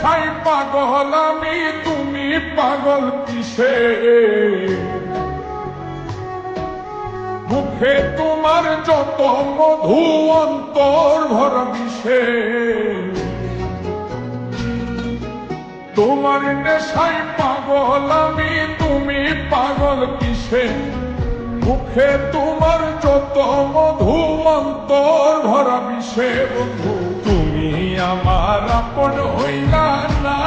নেশায় পাগল আমি, তুমি পাগল কিসে? মুখে তোমার যত মধু, অন্তর ভরা বিষে। তোমার নেশায় পাগল আমি, তুমি পাগল কিসে? মুখে তোমার যত মধু, অন্তর ভরা বিষে। বন্ধু তুমি আমার আপন হইলা না,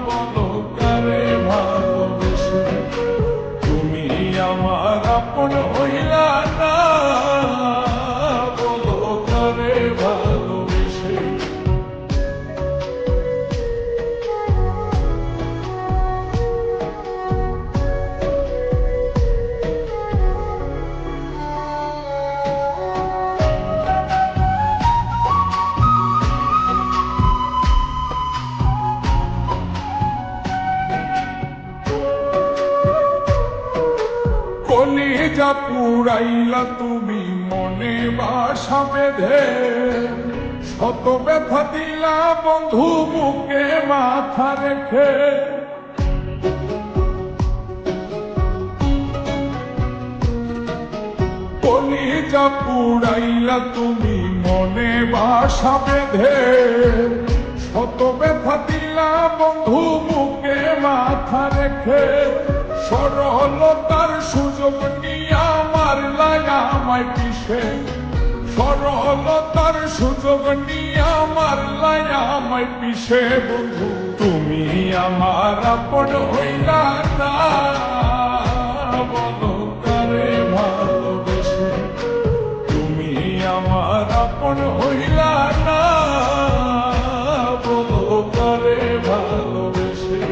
বলো কারে ভালোবেসে? তুমি আমার আপন হইলা না, বলো কারে ভালোবেসে? কলিজা পুরাইলা তুমি মনে বাসা বেঁধে, শত ব্যথা দিলা বন্ধু বুকে মাথা রেখে। কলিজা পুরাইলা তুমি মনে বাসা বেঁধে, শত ব্যথা দিলা বন্ধু বুকে মাথা রেখে। সরলতার সুযোগ নিয়া মারলাই আমায় পিছে, সরলতার সুযোগ নিয়া মারলাই আমায় পিছে। বন্ধু তুমি আমার আপন হইলা না, বলো কারে ভালোবেসে? তুমি আমার আপন হইলা না, বলো কারে ভালোবেসে?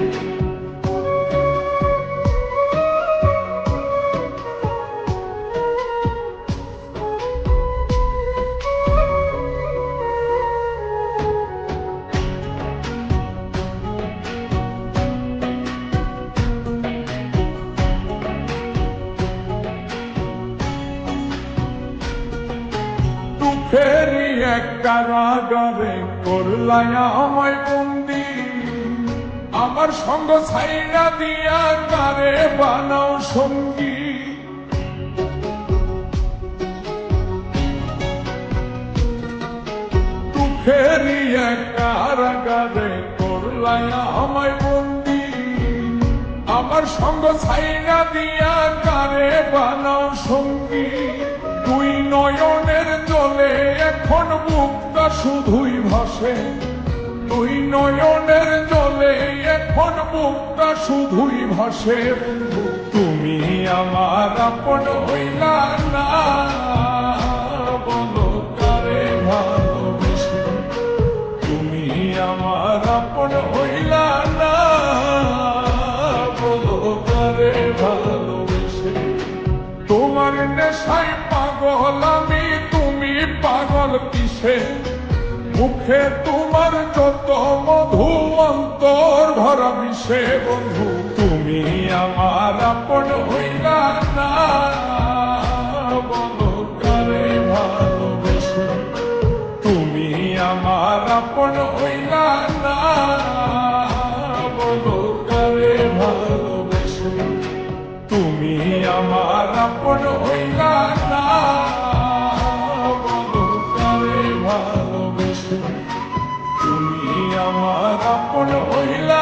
ফেরি এক কারাগারে করলাই আমায় বন্দি, আমার সঙ্গ ছাইরা দিয়া কারে বানাও সঙ্গী। ফেরি এক কারাগারে করলাই আমায় বন্দি, আমার সঙ্গ ছাইরা দিয়া কারে বানাও সঙ্গী। দুই নয়নের জলে এখন বুকটা শুধুই ভাসে, দুই নয়নের জলে এখন বুকটা শুধুই ভাসে। বন্ধু তুমি আমার আপন হইলা না, বলো কারে ভালোবেসে? তুমি আমার আপন হইলা না, বলো কারে ভালোবেসে? তোমার নেশায় পাগল আমি, তুমি পাগল কিসে? মুখে তোমার যত মধু, অন্তর ভরা বিষে। বন্ধু তুমি আমার আপন হইলা না, বলো কারে ভালোবেসে? তুমি আমার আপন হইলা না, বলো কারে ভালোবেসে? তুমি আমার আপন হইলা না, বলো কারে ভালোবেসে? তুমি আমার আপন হইলা